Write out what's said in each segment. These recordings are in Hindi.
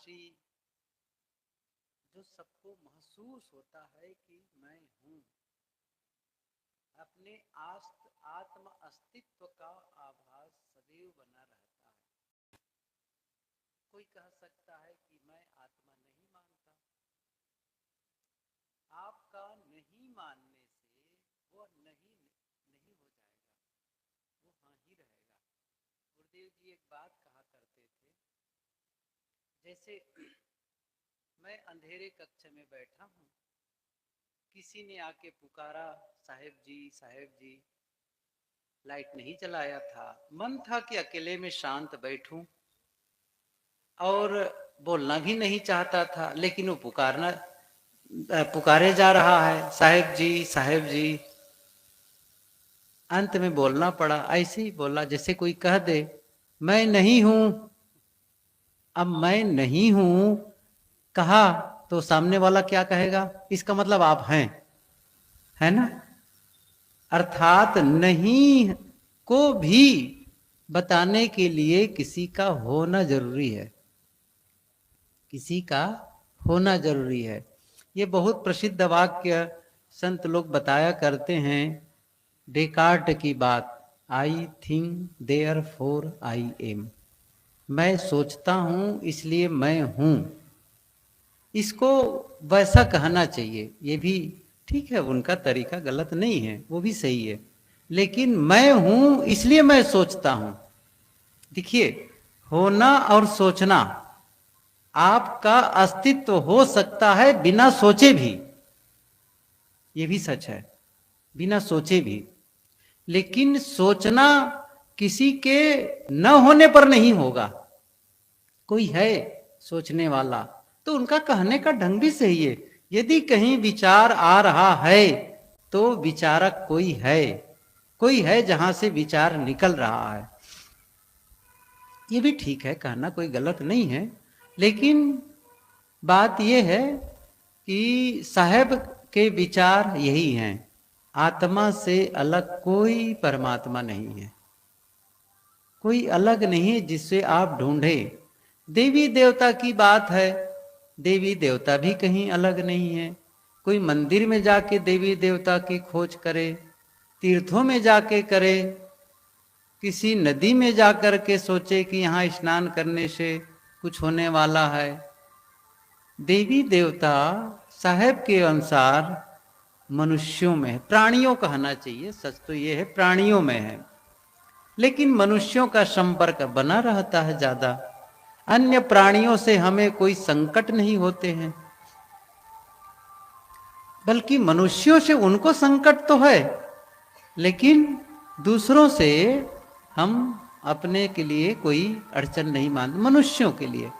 अविनाशी, जो सबको महसूस होता है कि मैं हूँ, अपने आत्म अस्तित्व का आभास सदैव बना रहता है। कोई कह सकता है कि मैं आत्मा नहीं मानता। आपका नहीं मानने से वो नहीं नहीं हो जाएगा, वो हाँ ही रहेगा। गुरुदेव जी एक बात कहा करते थे, जैसे मैं अंधेरे कक्ष में बैठा हूँ, किसी ने आके पुकारा, साहेब जी, लाइट नहीं जलाया था। मन था कि अकेले में शांत बैठूं और बोलना भी नहीं चाहता था, लेकिन वो पुकारे जा रहा है, साहेब जी। अंत में बोलना पड़ा। ऐसे ही बोला जैसे कोई कह दे मैं नहीं हूं। अब मैं नहीं हूं कहा तो सामने वाला क्या कहेगा? इसका मतलब आप हैं, है ना? अर्थात नहीं को भी बताने के लिए किसी का होना जरूरी है, किसी का होना जरूरी है। ये बहुत प्रसिद्ध वाक्य संत लोग बताया करते हैं, डेकार्ट की बात, I think therefore I am. मैं सोचता हूं इसलिए मैं हूं। इसको वैसा कहना चाहिए, ये भी ठीक है, उनका तरीका गलत नहीं है, वो भी सही है। लेकिन मैं हूं इसलिए मैं सोचता हूं। देखिए, होना और सोचना, आपका अस्तित्व हो सकता है बिना सोचे भी, ये भी सच है, बिना सोचे भी। लेकिन सोचना किसी के न होने पर नहीं होगा। कोई है सोचने वाला तो उनका कहने का ढंग भी सही है। यदि कहीं विचार आ रहा है तो विचारक कोई है जहां से विचार निकल रहा है। ये भी ठीक है, कहना कोई गलत नहीं है। लेकिन बात यह है कि साहब के विचार यही हैं, आत्मा से अलग कोई परमात्मा नहीं है, कोई अलग नहीं है जिससे आप ढूंढे। देवी देवता की बात है, देवी देवता भी कहीं अलग नहीं है। कोई मंदिर में जाके देवी देवता की खोज करे, तीर्थों में जाके करे, किसी नदी में जाकर के सोचे कि यहाँ स्नान करने से कुछ होने वाला है। देवी देवता साहेब के अनुसार मनुष्यों में है, प्राणियों कहना चाहिए, सच तो ये है प्राणियों में है। लेकिन मनुष्यों का संपर्क बना रहता है ज्यादा। अन्य प्राणियों से हमें कोई संकट नहीं होते हैं, बल्कि मनुष्यों से उनको संकट तो है, लेकिन दूसरों से हम अपने के लिए कोई अड़चन नहीं मानते, मनुष्यों के लिए।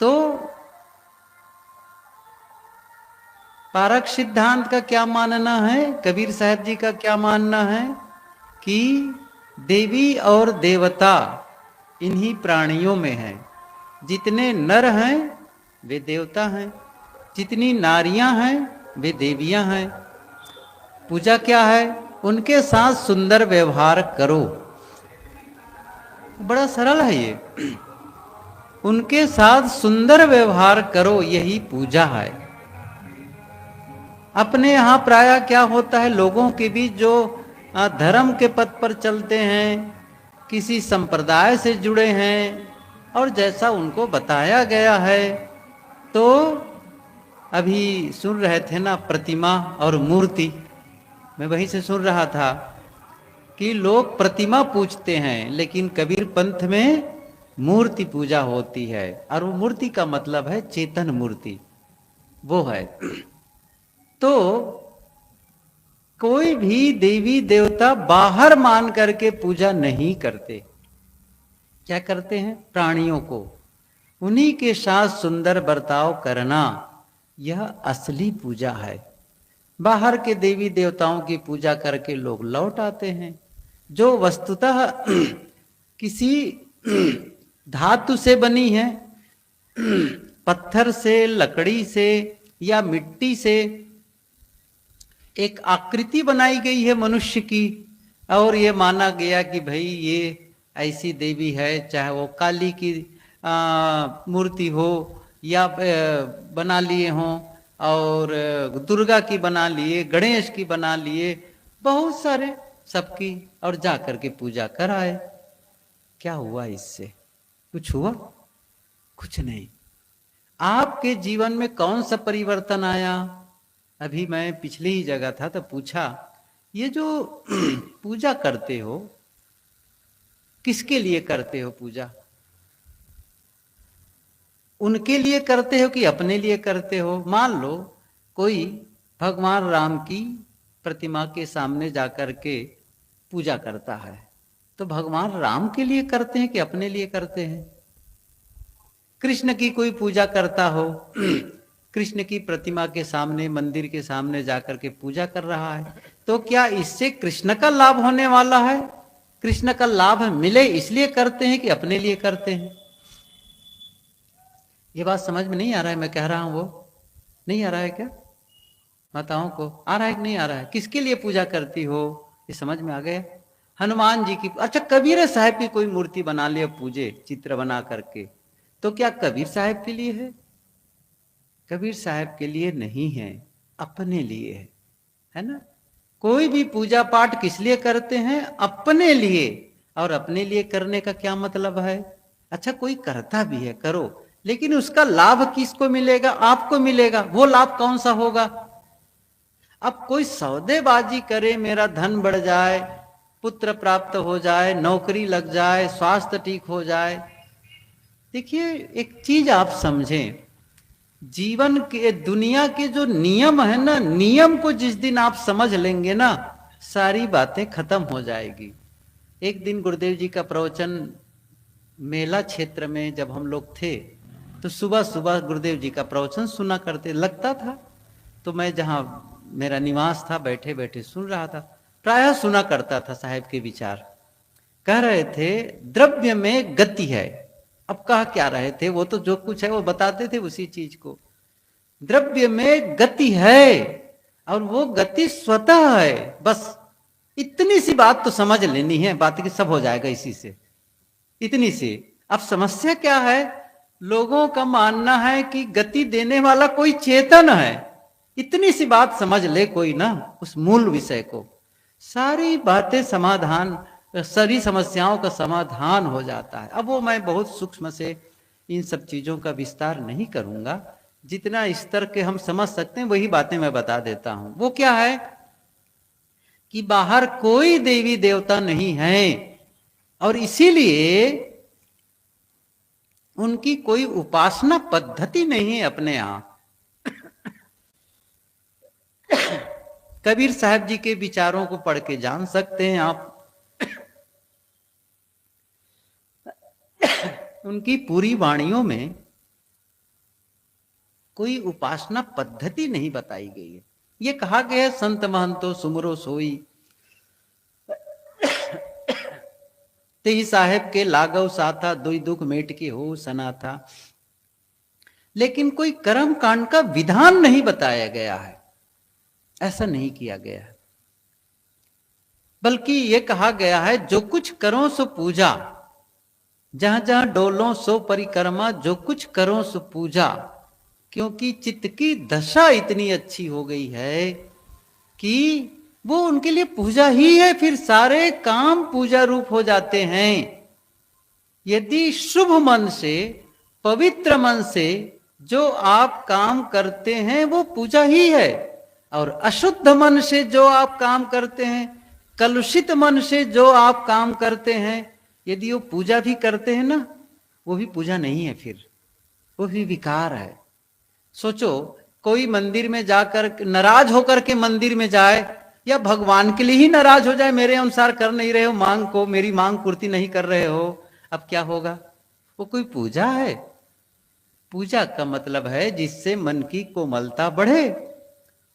तो पारक सिद्धांत का क्या मानना है, कबीर साहब जी का क्या मानना है कि देवी और देवता इन्हीं प्राणियों में है। जितने नर हैं वे देवता हैं, जितनी नारियां हैं वे देवियां हैं। पूजा क्या है? उनके साथ सुंदर व्यवहार करो। बड़ा सरल है ये, उनके साथ सुंदर व्यवहार करो, यही पूजा है। अपने यहाँ प्राय क्या होता है, लोगों के बीच जो धर्म के पथ पर चलते हैं, किसी संप्रदाय से जुड़े हैं और जैसा उनको बताया गया है, तो अभी सुन रहे थे ना प्रतिमा और मूर्ति, मैं वहीं से सुन रहा था कि लोग प्रतिमा पूजते हैं, लेकिन कबीर पंथ में मूर्ति पूजा होती है। और वो मूर्ति का मतलब है चेतन मूर्ति, वो है। तो कोई भी देवी देवता बाहर मान करके पूजा नहीं करते। क्या करते हैं? प्राणियों को उन्हीं के साथ सुंदर बर्ताव करना, यह असली पूजा है। बाहर के देवी देवताओं की पूजा करके लोग लौट आते हैं, जो वस्तुतः किसी धातु से बनी है, पत्थर से, लकड़ी से या मिट्टी से एक आकृति बनाई गई है मनुष्य की, और ये माना गया कि भाई ये ऐसी देवी है, चाहे वो काली की मूर्ति हो या बना लिए हों, और दुर्गा की बना लिए, गणेश की बना लिए, बहुत सारे सबकी, और जा करके पूजा कराए। क्या हुआ इससे? कुछ हुआ? कुछ नहीं। आपके जीवन में कौन सा परिवर्तन आया? अभी मैं पिछली ही जगह था तो पूछा, ये जो पूजा करते हो, किसके लिए करते हो पूजा? उनके लिए करते हो कि अपने लिए करते हो? मान लो कोई भगवान राम की प्रतिमा के सामने जाकर के पूजा करता है, तो भगवान राम के लिए करते हैं कि अपने लिए करते हैं? कृष्ण की कोई पूजा करता हो, कृष्ण की प्रतिमा के सामने, मंदिर के सामने जाकर के पूजा कर रहा है, तो क्या इससे कृष्ण का लाभ होने वाला है? कृष्ण का लाभ मिले इसलिए करते हैं कि अपने लिए करते हैं? ये बात समझ में नहीं आ रहा है मैं कह रहा हूं, वो नहीं आ रहा है क्या? माताओं को आ रहा है कि नहीं आ रहा है? किसके लिए पूजा करती हो, ये समझ में आ गया? हनुमान जी की, अच्छा कबीर साहब की कोई मूर्ति बना ले, पूजे चित्र बना करके, तो क्या कबीर साहब के लिए है? कबीर साहब के लिए नहीं है, अपने लिए है ना? कोई भी पूजा पाठ किस लिए करते हैं? अपने लिए। और अपने लिए करने का क्या मतलब है? अच्छा कोई करता भी है, करो, लेकिन उसका लाभ किसको मिलेगा? आपको मिलेगा। वो लाभ कौन सा होगा? अब कोई सौदेबाजी करे, मेरा धन बढ़ जाए, पुत्र प्राप्त हो जाए, नौकरी लग जाए, स्वास्थ्य ठीक हो जाए। देखिए एक चीज आप समझें, जीवन के, दुनिया के जो नियम है ना, नियम को जिस दिन आप समझ लेंगे ना, सारी बातें खत्म हो जाएगी। एक दिन गुरुदेव जी का प्रवचन मेला क्षेत्र में जब हम लोग थे, तो सुबह सुबह गुरुदेव जी का प्रवचन सुना करते लगता था, तो मैं जहां मेरा निवास था, बैठे बैठे सुन रहा था, प्रायः सुना करता था साहब के विचार। कह रहे थे द्रव्य में गति है। अब कहा क्या रहे थे, वो तो जो कुछ है वो बताते थे उसी चीज को। द्रव्य में गति है और वो गति स्वतः है, बस इतनी सी बात तो समझ लेनी है, बाकी सब हो जाएगा इसी से, इतनी सी। अब समस्या क्या है, लोगों का मानना है कि गति देने वाला कोई चेतन है। इतनी सी बात समझ ले कोई ना उस मूल विषय को, सारी बातें समाधान, सारी समस्याओं का समाधान हो जाता है। अब वो मैं बहुत सूक्ष्म से इन सब चीजों का विस्तार नहीं करूंगा, जितना स्तर के हम समझ सकते हैं वही बातें मैं बता देता हूं। वो क्या है कि बाहर कोई देवी देवता नहीं है, और इसीलिए उनकी कोई उपासना पद्धति नहीं है अपने यहां। कबीर साहब जी के विचारों को पढ़ के जान सकते हैं आप। उनकी पूरी वाणियों में कोई उपासना पद्धति नहीं बताई गई है। ये कहा गया है संत महंतो सुमरो सोई, तेही साहेब के लागव साथा, दुई दुख मेट के हो सना था। लेकिन कोई कर्म कांड का विधान नहीं बताया गया है, ऐसा नहीं किया गया है। बल्कि ये कहा गया है जो कुछ करो सो पूजा, जहां जहां डोलो सो परिक्रमा, जो कुछ करो सो पूजा। क्योंकि चित्त की दशा इतनी अच्छी हो गई है कि वो उनके लिए पूजा ही है, फिर सारे काम पूजा रूप हो जाते हैं। यदि शुभ मन से, पवित्र मन से जो आप काम करते हैं वो पूजा ही है, और अशुद्ध मन से जो आप काम करते हैं, कलुषित मन से जो आप काम करते हैं, यदि वो पूजा भी करते हैं ना, वो भी पूजा नहीं है, फिर वो भी विकार है। सोचो कोई मंदिर में जाकर नाराज होकर के मंदिर में जाए, या भगवान के लिए ही नाराज हो जाए, मेरे अनुसार कर नहीं रहे हो मांग को, मेरी मांग पूर्ति नहीं कर रहे हो, अब क्या होगा? वो कोई पूजा है? पूजा का मतलब है जिससे मन की कोमलता बढ़े,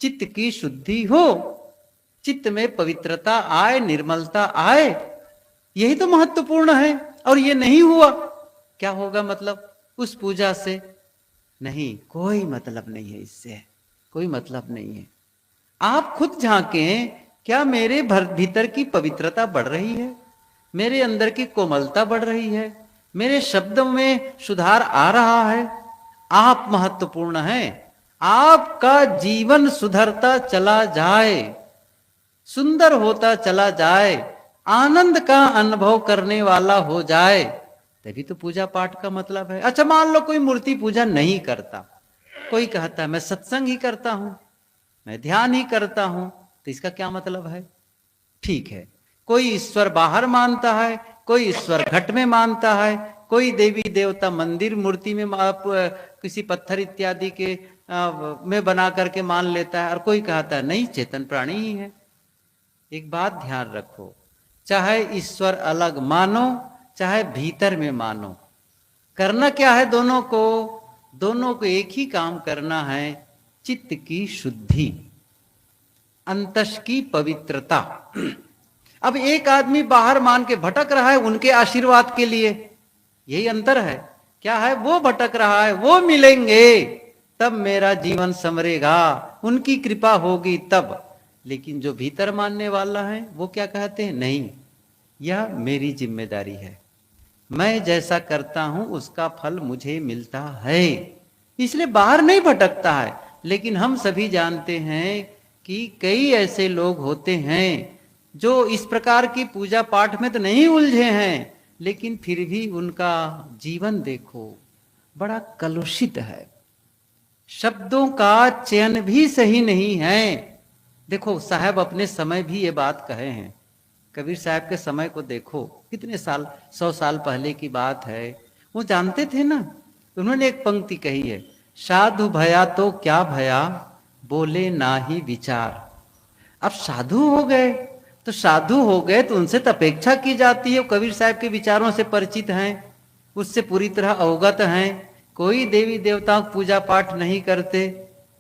चित्त की शुद्धि हो, चित्त में पवित्रता आए, निर्मलता आए, यही तो महत्वपूर्ण है। और ये नहीं हुआ, क्या होगा मतलब उस पूजा से? नहीं, कोई मतलब नहीं है इससे, कोई मतलब नहीं है। आप खुद झांकें, क्या मेरे भीतर की पवित्रता बढ़ रही है, मेरे अंदर की कोमलता बढ़ रही है, मेरे शब्दों में सुधार आ रहा है। आप महत्वपूर्ण हैं। आपका जीवन सुधरता चला जाए, सुंदर होता चला जाए, आनंद का अनुभव करने वाला हो जाए, तभी तो पूजा पाठ का मतलब है। अच्छा, मान लो कोई मूर्ति पूजा नहीं करता, कोई कहता है मैं सत्संग ही करता हूं, मैं ध्यान ही करता हूं, तो इसका क्या मतलब है? ठीक है, कोई ईश्वर बाहर मानता है, कोई ईश्वर घट में मानता है, कोई देवी देवता मंदिर मूर्ति में किसी पत्थर इत्यादि के में बना करके मान लेता है, और कोई कहता है नहीं, चेतन प्राणी ही है। एक बात ध्यान रखो, चाहे ईश्वर अलग मानो, चाहे भीतर में मानो, करना क्या है? दोनों को एक ही काम करना है, चित्त की शुद्धि, अंतस की पवित्रता। अब एक आदमी बाहर मान के भटक रहा है उनके आशीर्वाद के लिए, यही अंतर है। क्या है? वो भटक रहा है, वो मिलेंगे तब मेरा जीवन संवरेगा, उनकी कृपा होगी तब। लेकिन जो भीतर मानने वाला है वो क्या कहते हैं? नहीं, यह मेरी जिम्मेदारी है, मैं जैसा करता हूं उसका फल मुझे मिलता है, इसलिए बाहर नहीं भटकता है। लेकिन हम सभी जानते हैं कि कई ऐसे लोग होते हैं जो इस प्रकार की पूजा पाठ में तो नहीं उलझे हैं, लेकिन फिर भी उनका जीवन देखो बड़ा कलुषित है, शब्दों का चयन भी सही नहीं है। देखो, साहब अपने समय भी ये बात कहे हैं, कबीर साहब के समय को देखो, कितने साल, 100 साल पहले की बात है। वो जानते थे ना, उन्होंने एक पंक्ति कही है, साधु भया तो क्या भया, बोले ना ही विचार। अब साधु हो गए तो साधु हो गए तो उनसे तो अपेक्षा की जाती है, कबीर साहब के विचारों से परिचित हैं, उससे पूरी तरह अवगत हैं, कोई देवी देवताओं की पूजा पाठ नहीं करते,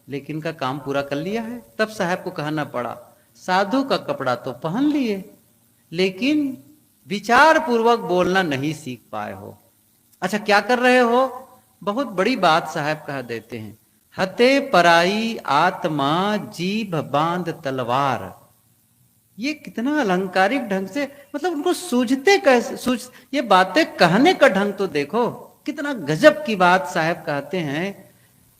लेकिन का काम पूरा कर लिया है। तब साहब को कहना पड़ा, साधु का कपड़ा तो पहन लिए, लेकिन विचार पूर्वक बोलना नहीं सीख पाए हो। अच्छा, क्या कर रहे हो? बहुत बड़ी बात साहब कह देते हैं, हते पराई आत्मा जीभ बांध तलवार। ये कितना अलंकारिक ढंग से, मतलब उनको सूझते कैसे, ये बातें कहने का ढंग तो देखो, कितना गजब की बात साहब कहते हैं।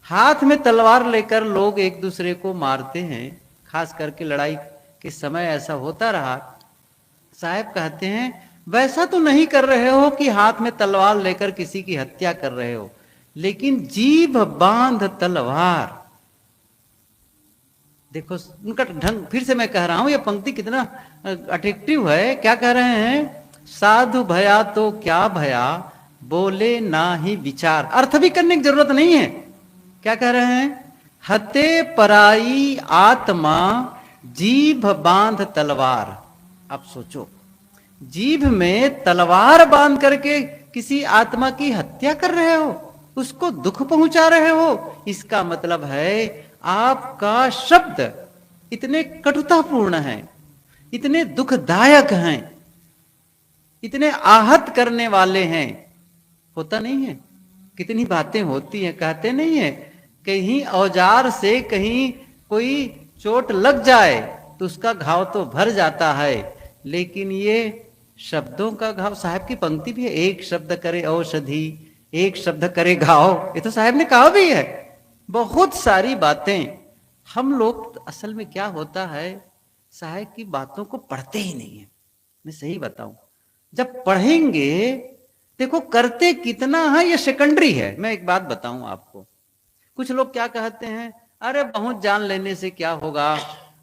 हाथ में तलवार लेकर लोग एक दूसरे को मारते हैं, खास करके लड़ाई के समय ऐसा होता रहा। साहब कहते हैं वैसा तो नहीं कर रहे हो कि हाथ में तलवार लेकर किसी की हत्या कर रहे हो, लेकिन जीभ बांध तलवार। देखो उनका ढंग, फिर से मैं कह रहा हूं, ये पंक्ति कितना अट्रैक्टिव है। क्या कह रहे हैं? साधु भया तो क्या भया, बोले ना ही विचार। अर्थ भी करने की जरूरत नहीं है। क्या कह रहे हैं? हते पराई आत्मा जीभ बांध तलवार। अब सोचो, जीभ में तलवार बांध करके किसी आत्मा की हत्या कर रहे हो, उसको दुख पहुंचा रहे हो, इसका मतलब है आपका शब्द इतने कटुतापूर्ण हैं, इतने दुखदायक हैं, इतने आहत करने वाले हैं। होता नहीं है? कितनी बातें होती हैं, कहते नहीं है, कहीं औजार से कहीं कोई चोट लग जाए तो उसका घाव तो भर जाता है, लेकिन ये शब्दों का घाव। साहब की पंक्ति भी है, एक शब्द करे औषधि, एक शब्द करे घाव, ये तो साहब ने कहा भी है। बहुत सारी बातें हम लोग, असल में क्या होता है, साहब की बातों को पढ़ते ही नहीं है। मैं सही बताऊं, जब पढ़ेंगे, देखो करते कितना है ये सेकेंडरी है। मैं एक बात बताऊं आपको, कुछ लोग क्या कहते हैं, अरे बहुत जान लेने से क्या होगा,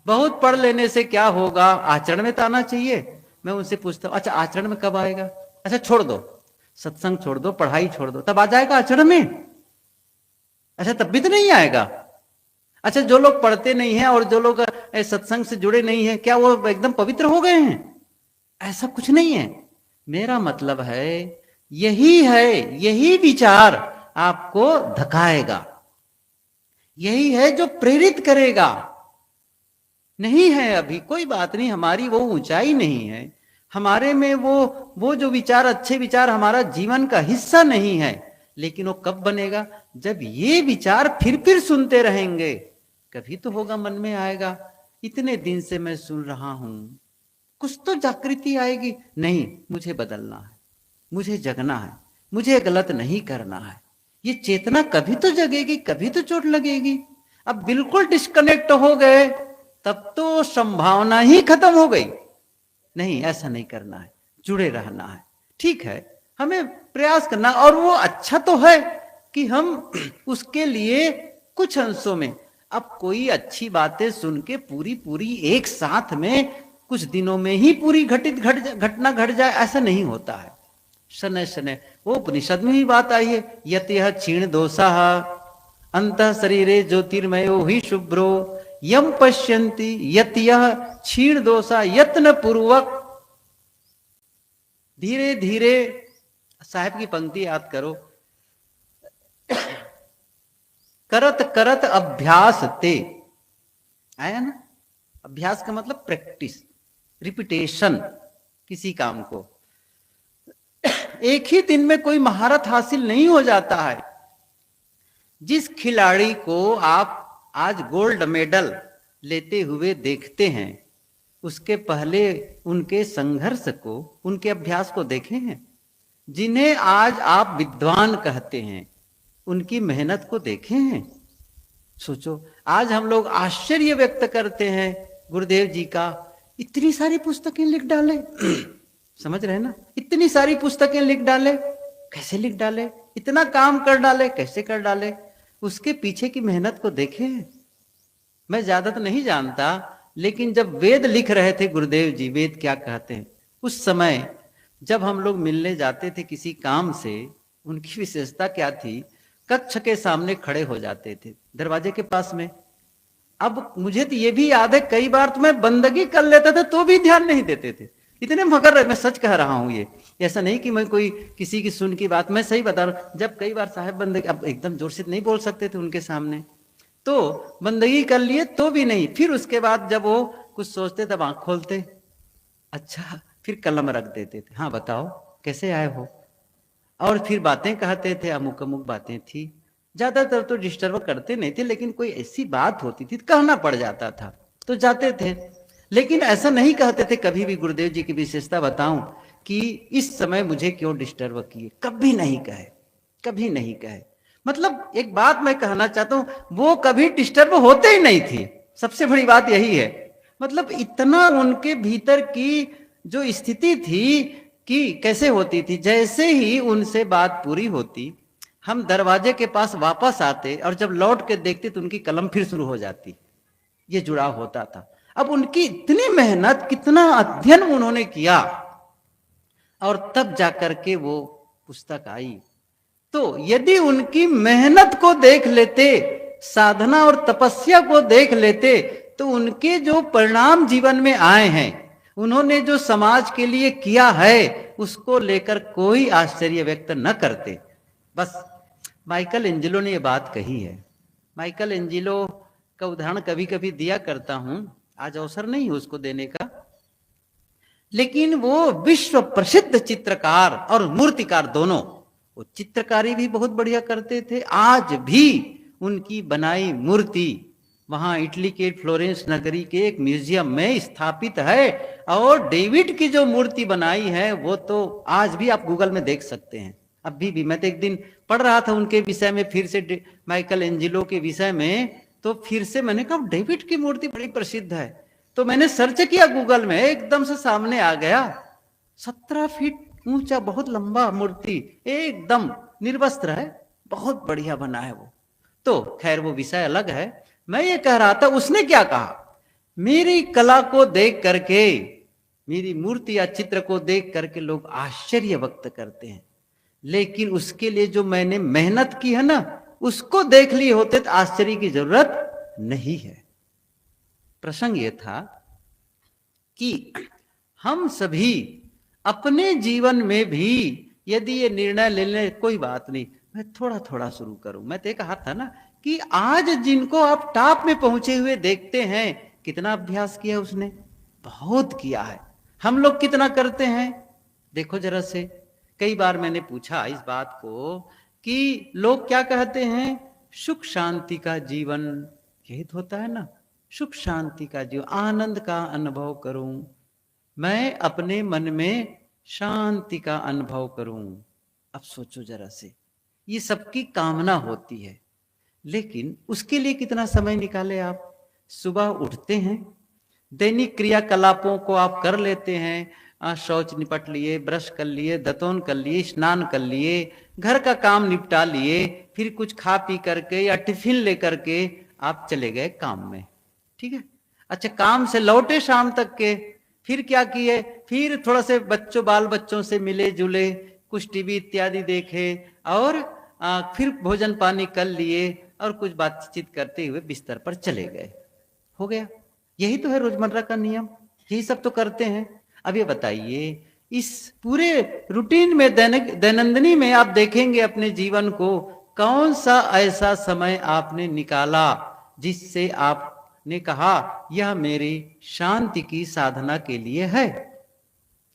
बहुत पढ़ लेने से क्या होगा, आचरण में तो आना चाहिए। मैं उनसे पूछता हूं, अच्छा आचरण में कब आएगा? अच्छा छोड़ दो, सत्संग छोड़ दो, पढ़ाई छोड़ दो, तब आ जाएगा आचरण में? अच्छा तब भी तो नहीं आएगा। अच्छा, जो लोग पढ़ते नहीं हैं और जो लोग सत्संग से जुड़े नहीं हैं, क्या वो एकदम पवित्र हो गए हैं? ऐसा कुछ नहीं है। मेरा मतलब है यही है, यही विचार आपको धकाएगा, यही है जो प्रेरित करेगा। नहीं है अभी, कोई बात नहीं, हमारी वो ऊंचाई नहीं है, हमारे में वो जो विचार, अच्छे विचार हमारा जीवन का हिस्सा नहीं है। लेकिन वो कब बनेगा? जब ये विचार फिर सुनते रहेंगे, कभी तो होगा, मन में आएगा, इतने दिन से मैं सुन रहा हूं, कुछ तो जागृति आएगी। नहीं, मुझे बदलना है, मुझे जगना है, मुझे गलत नहीं करना है। ये चेतना कभी तो जगेगी, कभी तो चोट लगेगी। अब बिल्कुल डिस्कनेक्ट हो गए तब तो संभावना ही खत्म हो गई। नहीं, ऐसा नहीं करना है, जुड़े रहना है। ठीक है, हमें प्रयास करना, और वो अच्छा तो है कि हम उसके लिए कुछ अंशों में, अब कोई अच्छी बातें सुन के पूरी पूरी एक साथ में कुछ दिनों में ही पूरी घटना घट जाए, ऐसा नहीं होता है। शनय शनय, वो उपनिषद में ही बात आई है, यत यह क्षीण दोषा अंतः शरीरे ज्योतिर्मयो ही शुभ्रो यम पश्यन्ति यत यह क्षीण दोषा यत्न पूर्वक। धीरे धीरे, साहब की पंक्ति याद करो, करत करत अभ्यास ते, आया ना? अभ्यास का मतलब प्रैक्टिस, रिपीटेशन किसी काम को। एक ही दिन में कोई महारत हासिल नहीं हो जाता है। जिस खिलाड़ी को आप आज गोल्ड मेडल लेते हुए देखते हैं, उसके पहले उनके संघर्ष को, उनके अभ्यास को देखे हैं। जिन्हें आज आप विद्वान कहते हैं, उनकी मेहनत को देखे हैं। सोचो, आज हम लोग आश्चर्य व्यक्त करते हैं गुरुदेव जी का, इतनी सारी पुस्तकें लिख डाले। समझ रहे हैं ना? इतनी सारी पुस्तकें लिख डाले, कैसे लिख डाले? इतना काम कर डाले, कैसे कर डाले? उसके पीछे की मेहनत को देखे। मैं ज्यादा तो नहीं जानता, लेकिन जब वेद लिख रहे थे गुरुदेव जी, वेद क्या कहते हैं, उस समय जब हम लोग मिलने जाते थे किसी काम से, उनकी विशेषता क्या थी, कक्ष के सामने खड़े हो जाते थे, दरवाजे के पास में। अब मुझे तो ये भी याद है, कई बार तो मैं बंदगी कर लेता था तो भी ध्यान नहीं देते थे, इतने मगर। मैं सच कह रहा हूं, ये ऐसा नहीं कि मैं कोई किसी की सुन की बात, मैं सही बता रहा हूं। जब कई बार साहब बंदगी, अब एकदम जोर से नहीं बोल सकते थे उनके सामने, तो बंदगी कर लिए तो भी नहीं। फिर उसके बाद जब वो कुछ सोचते तब आंख खोलते, अच्छा, फिर कलम रख देते थे, हाँ बताओ कैसे आए हो, और फिर बातें कहते थे, अमुक अमुक बातें थी। ज्यादातर तो डिस्टर्ब करते नहीं थे, लेकिन कोई ऐसी बात होती थी कहना पड़ जाता था तो जाते थे। लेकिन ऐसा नहीं कहते थे कभी भी, गुरुदेव जी की विशेषता बताऊं, कि इस समय मुझे क्यों डिस्टर्ब किए, कभी नहीं कहे, कभी नहीं कहे। मतलब एक बात मैं कहना चाहता हूं, वो कभी डिस्टर्ब होते ही नहीं थे, सबसे बड़ी बात यही है। मतलब इतना उनके भीतर की जो स्थिति थी कि कैसे होती थी, जैसे ही उनसे बात पूरी होती, हम दरवाजे के पास वापस आते और जब लौट के देखते तो उनकी कलम फिर शुरू हो जाती। ये जुड़ाव होता था। अब उनकी इतनी मेहनत, कितना अध्ययन उन्होंने किया, और तब जाकर के वो पुस्तक आई। तो यदि उनकी मेहनत को देख लेते, साधना और तपस्या को देख लेते, तो उनके जो परिणाम जीवन में आए हैं, उन्होंने जो समाज के लिए किया है, उसको लेकर कोई आश्चर्य व्यक्त न करते। बस माइकल एंजेलो ने ये बात कही है। माइकल एंजेलो का उदाहरण कभी कभी दिया करता हूं, आज अवसर नहीं है उसको देने का, लेकिन वो विश्व प्रसिद्ध चित्रकार और मूर्तिकार दोनों, वो चित्रकारी भी बहुत बढ़िया करते थे। आज भी उनकी बनाई मूर्ति वहां इटली के फ्लोरेंस नगरी के एक म्यूजियम में स्थापित है, और डेविड की जो मूर्ति बनाई है वो तो आज भी आप गूगल में देख सकते हैं। अभी भी मैं तो एक दिन पढ़ रहा था उनके विषय में, फिर से माइकल एंजेलो के विषय में, तो फिर से मैंने कहा डेविड की मूर्ति बड़ी प्रसिद्ध है, तो मैंने सर्च किया गूगल में, एकदम से सामने आ गया, 17 फीट ऊंचा, बहुत लंबा मूर्ति, एकदम निर्वस्त्र है, बहुत बढ़िया बना है वो। तो खैर वो विषय अलग है। मैं ये कह रहा था, उसने क्या कहा, मेरी कला को देख करके, मेरी मूर्ति या चित्र को देख करके लोग आश्चर्य व्यक्त करते हैं, लेकिन उसके लिए जो मैंने मेहनत की है ना, उसको देख लिए होते तो आश्चर्य की जरूरत नहीं है। प्रसंग ये था कि हम सभी अपने जीवन में भी यदि ये निर्णय ले लें, कोई बात नहीं, मैं थोड़ा थोड़ा शुरू करूं। मैं तो कहा था ना कि आज जिनको आप टॉप में पहुंचे हुए देखते हैं, कितना अभ्यास किया उसने, बहुत किया है। हम लोग कितना करते हैं देखो जरा से। कई बार मैंने पूछा इस बात को कि लोग क्या कहते हैं, सुख शांति का जीवन, यही तो होता है ना, सुख शांति का जीवन, आनंद का अनुभव करूं, मैं अपने मन में शांति का अनुभव करूं। अब सोचो जरा से, ये सबकी कामना होती है, लेकिन उसके लिए कितना समय निकाले आप? सुबह उठते हैं, दैनिक क्रियाकलापों को आप कर लेते हैं, शौच निपट लिए, ब्रश कर लिए, दतौन कर लिए, स्नान कर लिए, घर का काम निपटा लिए, फिर कुछ खा पी करके या टिफिन लेकर के आप चले गए काम में, ठीक है। अच्छा, काम से लौटे शाम तक के, फिर क्या किए? फिर थोड़ा से बाल बच्चों से मिले जुले, कुछ टीवी इत्यादि देखे, और फिर भोजन पानी कर लिए, और कुछ बातचीत करते हुए बिस्तर पर चले गए, हो गया। यही तो है रोजमर्रा का नियम, यही सब तो करते हैं। अब ये बताइए, इस पूरे रूटीन में, दैनंदिनी में आप देखेंगे अपने जीवन को, कौन सा ऐसा समय आपने निकाला जिससे आपने कहा यह मेरी शांति की साधना के लिए है?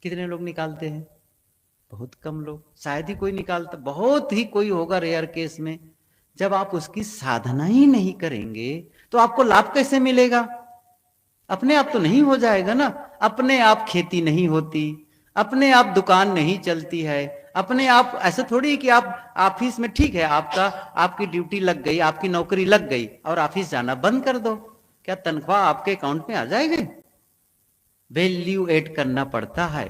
कितने लोग निकालते हैं? बहुत कम लोग, शायद ही कोई निकालता, बहुत ही कोई होगा रेयर केस में। जब आप उसकी साधना ही नहीं करेंगे तो आपको लाभ कैसे मिलेगा? अपने आप तो नहीं हो जाएगा ना। अपने आप खेती नहीं होती, अपने आप दुकान नहीं चलती है, अपने आप ऐसा थोड़ी कि आप ऑफिस में, ठीक है, आपकी ड्यूटी लग गई, आपकी नौकरी लग गई और ऑफिस जाना बंद कर दो, क्या तनख्वाह आपके अकाउंट में आ जाएगी? वैल्यू एड करना पड़ता है।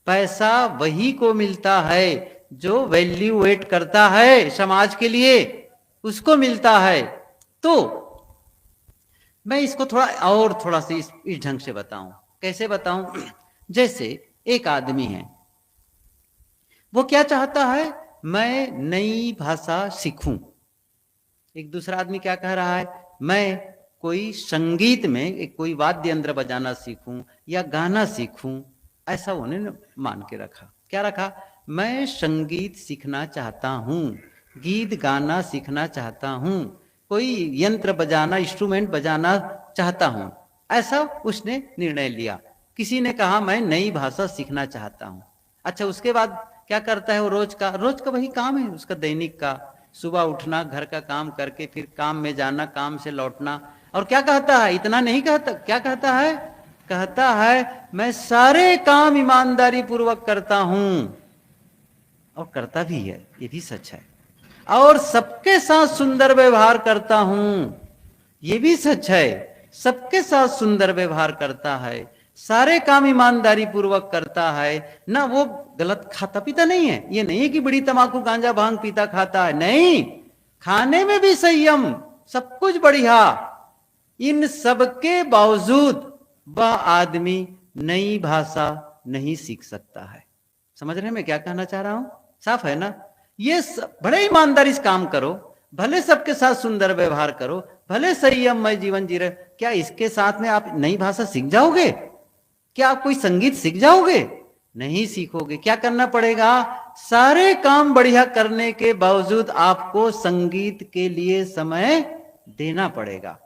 पैसा वही को मिलता है जो वैल्यू एड करता है समाज के लिए, उसको मिलता है। तो मैं इसको थोड़ा सा इस ढंग से बताऊं। कैसे बताऊं? जैसे एक आदमी है, वो क्या चाहता है? मैं नई भाषा सीखूं। एक दूसरा आदमी क्या कह रहा है? मैं कोई संगीत में कोई वाद्य यंत्र बजाना सीखूं या गाना सीखूं। ऐसा उन्होंने मान के रखा। क्या रखा? मैं संगीत सीखना चाहता हूं, गीत गाना सीखना चाहता हूं, कोई यंत्र बजाना, इंस्ट्रूमेंट बजाना चाहता हूं। ऐसा उसने निर्णय लिया। किसी ने कहा मैं नई भाषा सीखना चाहता हूं। अच्छा, उसके बाद क्या करता है? वो रोज का वही काम है उसका, दैनिक का। सुबह उठना, घर का काम करके फिर काम में जाना, काम से लौटना। और क्या कहता है? इतना नहीं कहता, क्या कहता है? कहता है मैं सारे काम ईमानदारी पूर्वक करता हूं, और करता भी है, ये भी सच है। और सबके साथ सुंदर व्यवहार करता हूं, ये भी सच है। सबके साथ सुंदर व्यवहार करता है, सारे काम ईमानदारी पूर्वक करता है ना। वो गलत खाता पीता नहीं है, ये नहीं है कि बीड़ी तमाकू गांजा भांग पीता खाता है, नहीं। खाने में भी संयम, सब कुछ बढ़िया। इन सब के बावजूद वह आदमी नई भाषा नहीं सीख सकता है। समझ रहे हैं मैं क्या कहना चाह रहा हूं? साफ है ना? ये बड़े ईमानदारी से काम करो, भले सबके साथ सुंदर व्यवहार करो, भले संयममय जीवन जी रहे, क्या इसके साथ में आप नई भाषा सीख जाओगे? क्या आप कोई संगीत सीख जाओगे? नहीं सीखोगे। क्या करना पड़ेगा? सारे काम बढ़िया करने के बावजूद आपको संगीत के लिए समय देना पड़ेगा,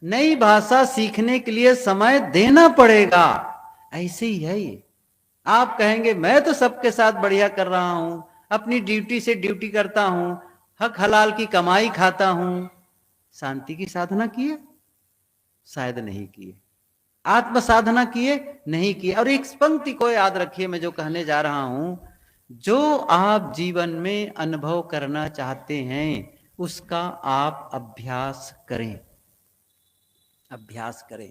नई भाषा सीखने के लिए समय देना पड़ेगा। ऐसे ही है ये। आप कहेंगे मैं तो सबके साथ बढ़िया कर रहा हूं, अपनी ड्यूटी से ड्यूटी करता हूं, हक हलाल की कमाई खाता हूं। शांति की साधना किए? शायद नहीं किए। आत्म साधना किए? नहीं किए। और एक पंक्ति को याद रखिए, मैं जो कहने जा रहा हूं, जो आप जीवन में अनुभव करना चाहते हैं उसका आप अभ्यास करें, अभ्यास करें।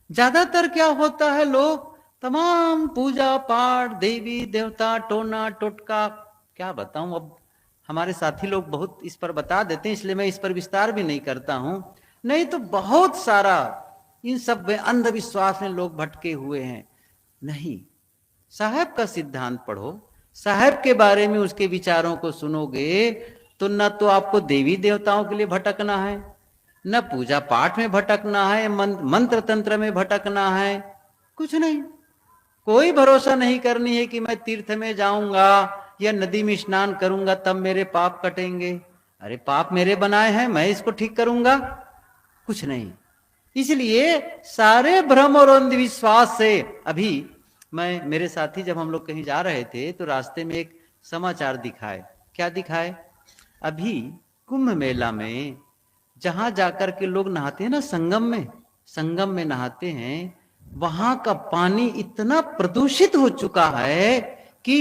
ज्यादातर क्या होता है, लोग तमाम पूजा पाठ, देवी देवता, टोना टोटका, क्या बताऊं, अब हमारे साथी लोग बहुत इस पर बता देते हैं, इसलिए मैं इस पर विस्तार भी नहीं करता हूं। नहीं तो बहुत सारा इन सब में अंधविश्वास में लोग भटके हुए हैं। नहीं, साहब का सिद्धांत पढ़ो, साहब के बारे में उसके विचारों को सुनोगे तो न तो आपको देवी देवताओं के लिए भटकना है, न पूजा पाठ में भटकना है, मंत्र तंत्र में भटकना है, कुछ नहीं। कोई भरोसा नहीं करनी है कि मैं तीर्थ में जाऊंगा या नदी में स्नान करूंगा तब मेरे पाप कटेंगे। अरे पाप मेरे बनाए हैं, मैं इसको ठीक करूंगा? कुछ नहीं। इसलिए सारे भ्रम और अंधविश्वास से, अभी मेरे साथी जब हम लोग कहीं जा रहे थे तो रास्ते में एक समाचार दिखाए। क्या दिखाए? अभी कुंभ मेला में जहां जाकर के लोग नहाते हैं ना, संगम में नहाते हैं, वहां का पानी इतना प्रदूषित हो चुका है कि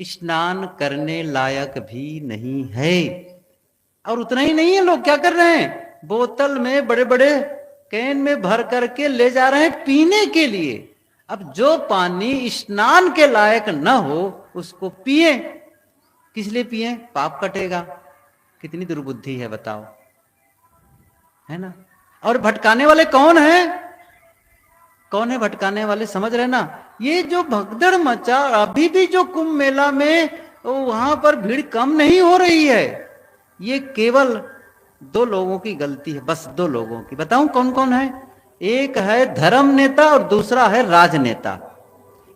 स्नान करने लायक भी नहीं है। और उतना ही नहीं है, लोग क्या कर रहे हैं, बोतल में बड़े बड़े कैन में भर करके ले जा रहे हैं पीने के लिए। अब जो पानी स्नान के लायक न हो उसको पिए। किस लिए पिए? पाप कटेगा। कितनी दुर्बुद्धि है बताओ, है ना। और भटकाने वाले कौन है? कौन है भटकाने वाले, समझ रहे ना? ये जो भगदड़ मचा, अभी भी जो कुंभ मेला में वहां पर भीड़ कम नहीं हो रही है, ये केवल दो लोगों की गलती है, बस दो लोगों की। बताऊं कौन कौन है? एक है धर्म नेता और दूसरा है राजनेता।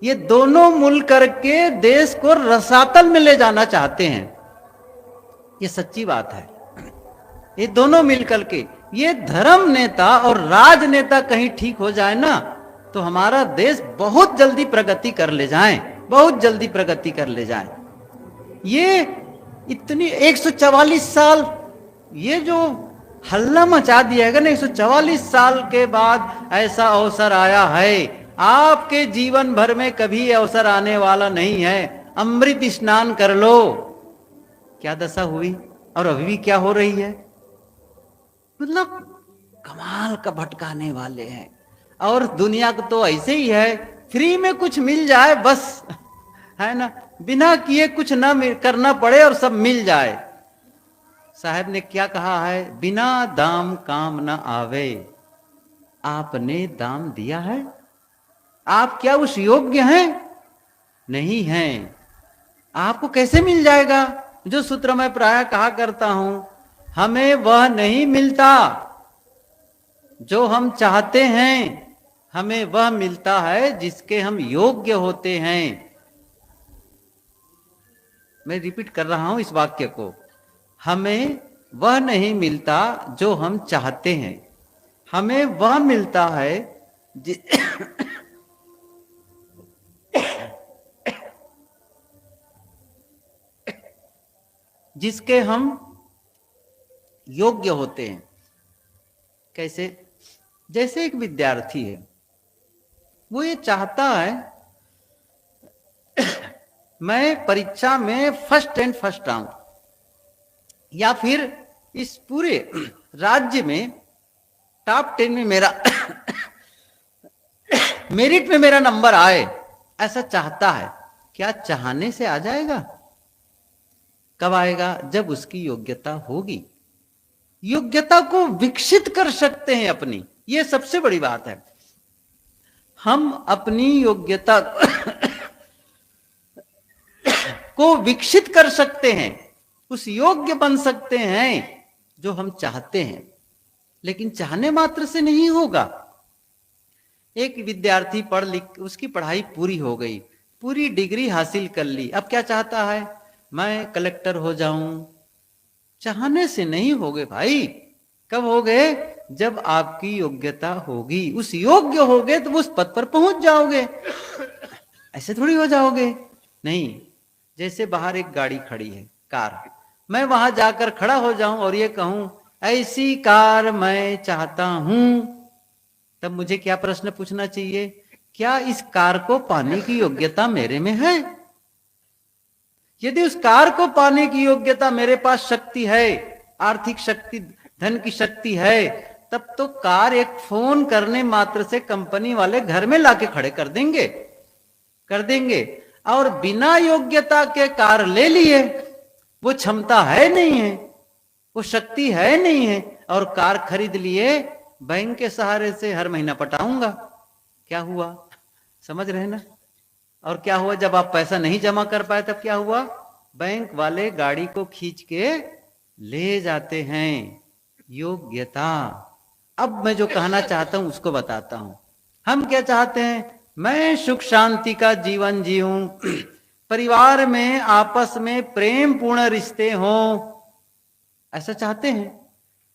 ये दोनों मिल करके देश को रसातल में ले जाना चाहते हैं। ये सच्ची बात है। ये दोनों मिलकर के, ये धर्म नेता और राजनेता कहीं ठीक हो जाए ना, तो हमारा देश बहुत जल्दी प्रगति कर ले जाए, बहुत जल्दी प्रगति कर ले जाए। ये इतनी 144 साल ये जो हल्ला मचा दिया है ना, 144 साल के बाद ऐसा अवसर आया है। आपके जीवन भर में कभी अवसर आने वाला नहीं है। अमृत स्नान कर लो। क्या दशा हुई और अभी भी क्या हो रही है, मतलब कमाल का भटकाने वाले हैं। और दुनिया को तो ऐसे ही है, फ्री में कुछ मिल जाए बस, है ना, बिना किए कुछ ना करना पड़े और सब मिल जाए। साहब ने क्या कहा है, बिना दाम काम न आवे। आपने दाम दिया है? आप क्या उस योग्य हैं? नहीं हैं। आपको कैसे मिल जाएगा? जो सूत्र मैं प्राय कहा करता हूं, हमें वह नहीं मिलता जो हम चाहते हैं, हमें वह मिलता है जिसके हम योग्य होते हैं। मैं रिपीट कर रहा हूं इस वाक्य को, हमें वह नहीं मिलता जो हम चाहते हैं, हमें वह मिलता है जिसके हम योग्य होते हैं। कैसे? जैसे एक विद्यार्थी है, वो ये चाहता है मैं परीक्षा में फर्स्ट एंड फर्स्ट आऊं, या फिर इस पूरे राज्य में टॉप 10 में मेरा मेरिट में मेरा नंबर आए, ऐसा चाहता है। क्या चाहने से आ जाएगा? कब आएगा? जब उसकी योग्यता होगी। योग्यता को विकसित कर सकते हैं अपनी, ये सबसे बड़ी बात है। हम अपनी योग्यता को विकसित कर सकते हैं, उस योग्य बन सकते हैं जो हम चाहते हैं। लेकिन चाहने मात्र से नहीं होगा। एक विद्यार्थी पढ़ लिख, उसकी पढ़ाई पूरी हो गई, पूरी डिग्री हासिल कर ली, अब क्या चाहता है? मैं कलेक्टर हो जाऊं। चाहने से नहीं होगे भाई। कब होगे? जब आपकी योग्यता होगी, उस योग्य होगे तो उस पद पर पहुंच जाओगे। ऐसे थोड़ी हो जाओगे, नहीं। जैसे बाहर एक गाड़ी खड़ी है, कार, मैं वहां जाकर खड़ा हो जाऊं और ये कहूं ऐसी कार मैं चाहता हूं, तब मुझे क्या प्रश्न पूछना चाहिए? क्या इस कार को पाने की योग्यता मेरे में है? यदि उस कार को पाने की योग्यता मेरे पास शक्ति है, आर्थिक शक्ति, धन की शक्ति है, तब तो कार एक फोन करने मात्र से कंपनी वाले घर में लाके खड़े कर देंगे, कर देंगे। और बिना योग्यता के कार ले लिए, वो क्षमता है नहीं है, वो शक्ति है नहीं है, और कार खरीद लिए, बैंक के सहारे से हर महीना पटाऊंगा। क्या हुआ? समझ रहे ना? और क्या हुआ जब आप पैसा नहीं जमा कर पाए, तब क्या हुआ? बैंक वाले गाड़ी को खींच के ले जाते हैं। योग्यता। अब मैं जो कहना चाहता हूं उसको बताता हूं। हम क्या चाहते हैं? मैं सुख शांति का जीवन जीऊं, परिवार में आपस में प्रेम पूर्ण रिश्ते हों, ऐसा चाहते हैं।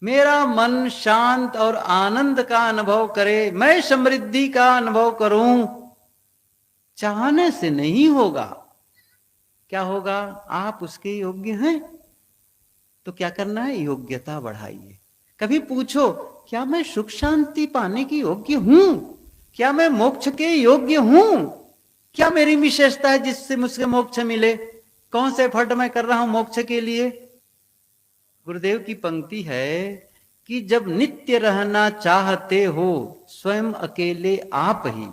मेरा मन शांत और आनंद का अनुभव करे, मैं समृद्धि का अनुभव करूं। चाहने से नहीं होगा। क्या होगा? आप उसके योग्य हैं तो क्या करना है? योग्यता बढ़ाइए। कभी पूछो, क्या मैं सुख शांति पाने की योग्य हूं? क्या मैं मोक्ष के योग्य हूं? क्या मेरी विशेषता है जिससे मुझसे मोक्ष मिले? कौन से एफर्ट मैं कर रहा हूं मोक्ष के लिए? गुरुदेव की पंक्ति है कि जब नित्य रहना चाहते हो स्वयं अकेले आप ही,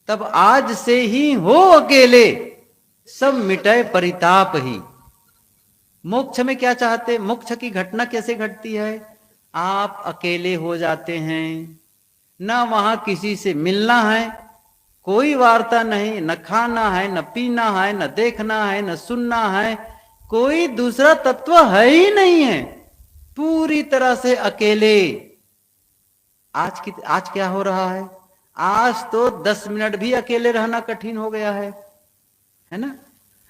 तब आज से ही हो अकेले, सब मिटाए परिताप ही। मोक्ष में क्या चाहते? मोक्ष की घटना कैसे घटती है? आप अकेले हो जाते हैं, ना वहां किसी से मिलना है, कोई वार्ता नहीं, न खाना है, न पीना है, न देखना है, न सुनना है, कोई दूसरा तत्व है ही नहीं है, पूरी तरह से अकेले। आज क्या हो रहा है? आज तो 10 मिनट भी अकेले रहना कठिन हो गया है ना?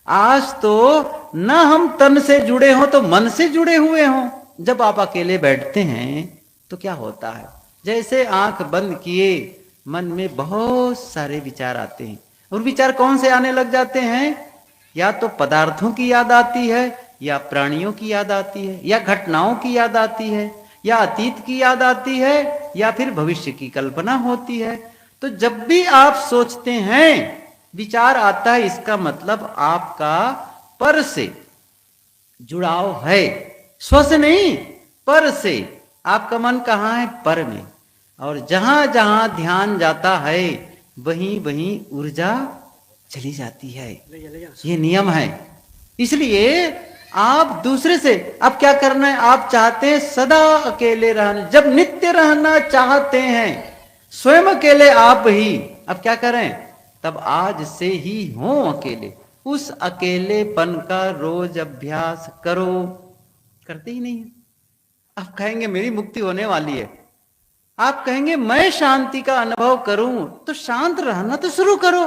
आज तो न हम तन से जुड़े हों तो मन से जुड़े हुए हों। जब आप अकेले बैठते हैं तो क्या होता है? जैसे आंख बंद किए मन में बहुत सारे विचार आते हैं, और विचार कौन से आने लग जाते हैं? या तो पदार्थों की याद आती है, या प्राणियों की याद आती है, या घटनाओं की याद आती है, या अतीत की याद आती है, या फिर भविष्य की कल्पना होती है। तो जब भी आप सोचते हैं विचार आता है, इसका मतलब आपका पर से जुड़ाव है, स्व से नहीं, पर से। आपका मन कहाँ है? पर में। और जहां जहां ध्यान जाता है वहीं वहीं ऊर्जा चली जाती है। ये नियम है। इसलिए आप दूसरे से, अब क्या करना है? आप चाहते हैं सदा अकेले रहना। जब नित्य रहना चाहते हैं स्वयं अकेले आप ही, अब क्या करें? तब आज से ही हो अकेले। उस अकेलेपन का रोज अभ्यास करो। करते ही नहीं है। आप कहेंगे मेरी मुक्ति होने वाली है, आप कहेंगे मैं शांति का अनुभव करूं, तो शांत रहना तो शुरू करो,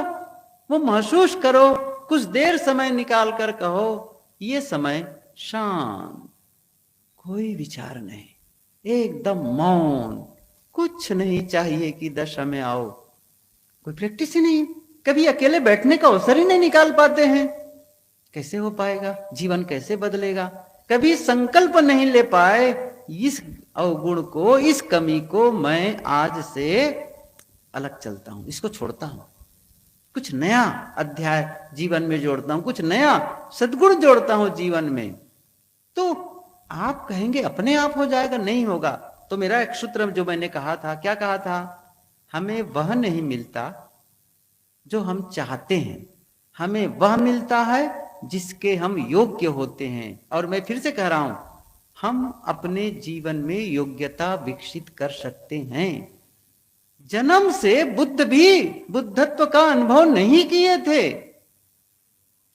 वो महसूस करो। कुछ देर समय निकाल कर कहो ये समय शांत, कोई विचार नहीं, एकदम मौन, कुछ नहीं चाहिए कि दशा में आओ। कोई प्रैक्टिस ही नहीं, कभी अकेले बैठने का अवसर ही नहीं निकाल पाते हैं। कैसे हो पाएगा? जीवन कैसे बदलेगा? कभी संकल्प नहीं ले पाए इस अवगुण को, इस कमी को मैं आज से अलग चलता हूं, इसको छोड़ता हूं, कुछ नया अध्याय जीवन में जोड़ता हूं, कुछ नया सद्गुण जोड़ता हूं जीवन में। तो आप कहेंगे अपने आप हो जाएगा, नहीं होगा। तो मेरा एक सूत्र जो मैंने कहा था, क्या कहा था? हमें वह नहीं मिलता जो हम चाहते हैं, हमें वह मिलता है जिसके हम योग्य होते हैं। और मैं फिर से कह रहा हूं, हम अपने जीवन में योग्यता विकसित कर सकते हैं। जन्म से बुद्ध भी बुद्धत्व का अनुभव नहीं किए थे।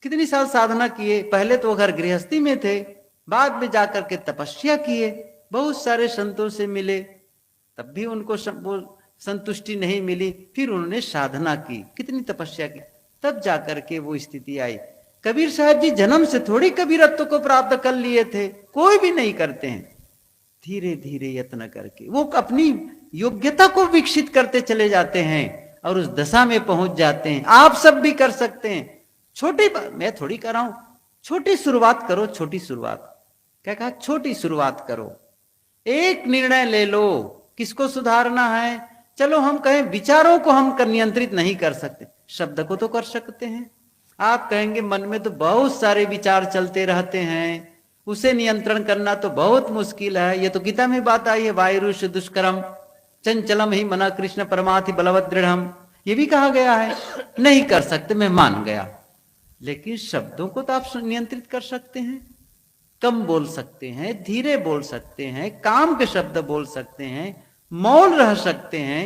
कितनी साल साधना किए, पहले तो घर गृहस्थी में थे, बाद में जाकर के तपस्या किए, बहुत सारे संतों से मिले, तब भी उनको संतुष्टि नहीं मिली, फिर उन्होंने साधना की, कितनी तपस्या की, तब जाकर के वो स्थिति आई। कबीर साहब जी जन्म से थोड़ी कबीरत्व को प्राप्त कर लिए थे, कोई भी नहीं करते हैं। धीरे धीरे यत्न करके वो अपनी योग्यता को विकसित करते चले जाते हैं और उस दशा में पहुंच जाते हैं। आप सब भी कर सकते हैं। छोटी, मैं थोड़ी कर रहा हूं, छोटी शुरुआत करो, छोटी शुरुआत। क्या कहा? छोटी शुरुआत करो, एक निर्णय ले लो। किसको सुधारना है? चलो हम कहें विचारों को हम नियंत्रित नहीं कर सकते, शब्द को तो कर सकते हैं। आप कहेंगे मन में तो बहुत सारे विचार चलते रहते हैं, उसे नियंत्रण करना तो बहुत मुश्किल है। ये तो गीता में बात आई है, वायुरुष दुष्करम चंचलम ही मना कृष्ण परमाथि बलवत दृढ़म, ये भी कहा गया है। नहीं कर सकते, मैं मान गया, लेकिन शब्दों को तो आप नियंत्रित कर सकते हैं। कम बोल सकते हैं, धीरे बोल सकते हैं, काम के शब्द बोल सकते हैं, मौन रह सकते हैं।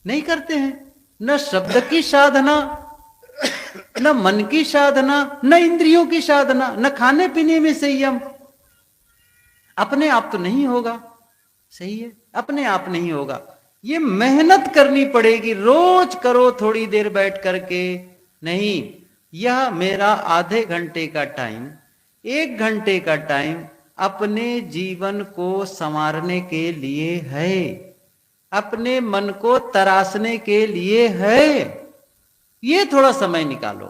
नहीं करते हैं। न शब्द की साधना, न मन की साधना, न इंद्रियों की साधना, न खाने पीने में संयम। अपने आप तो नहीं होगा, सही है, अपने आप नहीं होगा। ये मेहनत करनी पड़ेगी, रोज करो थोड़ी देर बैठ करके। नहीं, यह मेरा आधे घंटे का टाइम, 1 घंटे का टाइम अपने जीवन को संवारने के लिए है, अपने मन को तराशने के लिए है। ये थोड़ा समय निकालो।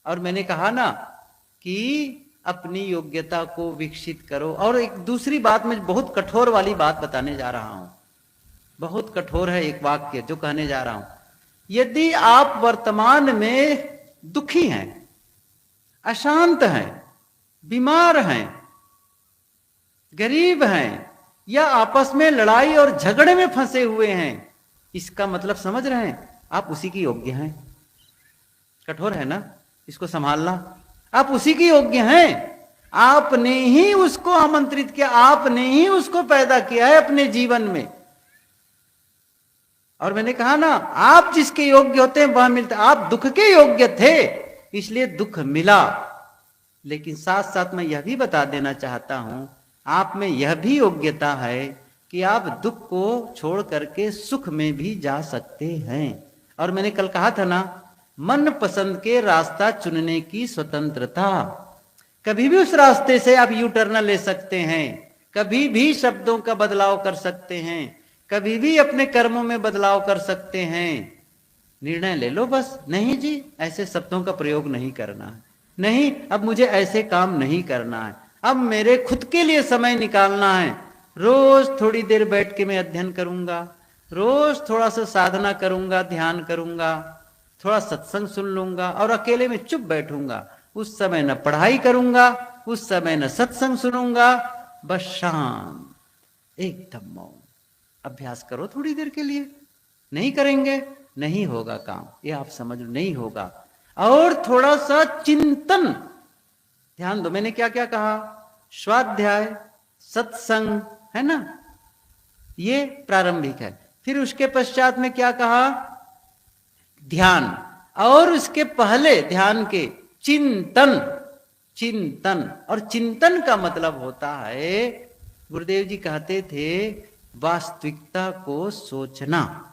और मैंने कहा ना कि अपनी योग्यता को विकसित करो। और एक दूसरी बात, मैं बहुत कठोर वाली बात बताने जा रहा हूं, बहुत कठोर है एक वाक्य जो कहने जा रहा हूं। यदि आप वर्तमान में दुखी हैं, अशांत हैं, बीमार हैं, गरीब हैं, या आपस में लड़ाई और झगड़े में फंसे हुए हैं, इसका मतलब समझ रहे हैं? आप उसी की योग्य हैं। कठोर है ना, इसको संभालना। आप उसी की योग्य हैं। आपने ही उसको आमंत्रित किया, आपने ही उसको पैदा किया है अपने जीवन में। और मैंने कहा ना, आप जिसके योग्य होते हैं वह मिलता। आप दुख के योग्य थे, इसलिए दुख मिला। लेकिन साथ साथ मैं यह भी बता देना चाहता हूं, आप में यह भी योग्यता है कि आप दुख को छोड़ करके सुख में भी जा सकते हैं। और मैंने कल कहा था ना, मन पसंद के रास्ता चुनने की स्वतंत्रता। कभी भी उस रास्ते से आप यू टर्न ले सकते हैं, कभी भी शब्दों का बदलाव कर सकते हैं, कभी भी अपने कर्मों में बदलाव कर सकते हैं। निर्णय ले लो बस, नहीं जी ऐसे शब्दों का प्रयोग नहीं करना है, नहीं अब मुझे ऐसे काम नहीं करना है, अब मेरे खुद के लिए समय निकालना है। रोज थोड़ी देर बैठ के मैं अध्ययन करूंगा, रोज थोड़ा सा साधना करूंगा, ध्यान करूंगा, थोड़ा सत्संग सुन लूंगा और अकेले में चुप बैठूंगा। उस समय न पढ़ाई करूंगा, उस समय न सत्संग सुनूंगा, बस शांत, एकदम मौन। अभ्यास करो थोड़ी देर के लिए। नहीं करेंगे नहीं होगा काम, ये आप समझ लो, नहीं होगा। और थोड़ा सा चिंतन, ध्यान दो मैंने क्या क्या कहा, स्वाध्याय, सत्संग, है ना, ये प्रारंभिक है। फिर उसके पश्चात में क्या कहा, ध्यान, और उसके पहले ध्यान के चिंतन। चिंतन, और चिंतन का मतलब होता है, गुरुदेव जी कहते थे, वास्तविकता को सोचना।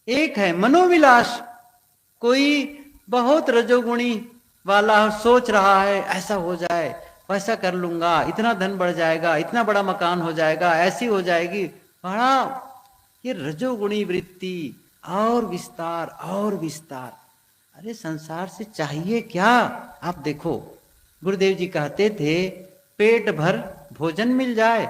एक है मनोविलास, कोई बहुत रजोगुणी वाला सोच रहा है ऐसा हो जाए, वैसा कर लूंगा, इतना धन बढ़ जाएगा, इतना बड़ा मकान हो जाएगा, ऐसी हो जाएगी, बड़ा ये रजोगुणी वृत्ति, और विस्तार और विस्तार। अरे संसार से चाहिए क्या? आप देखो गुरुदेव जी कहते थे, पेट भर भोजन मिल जाए,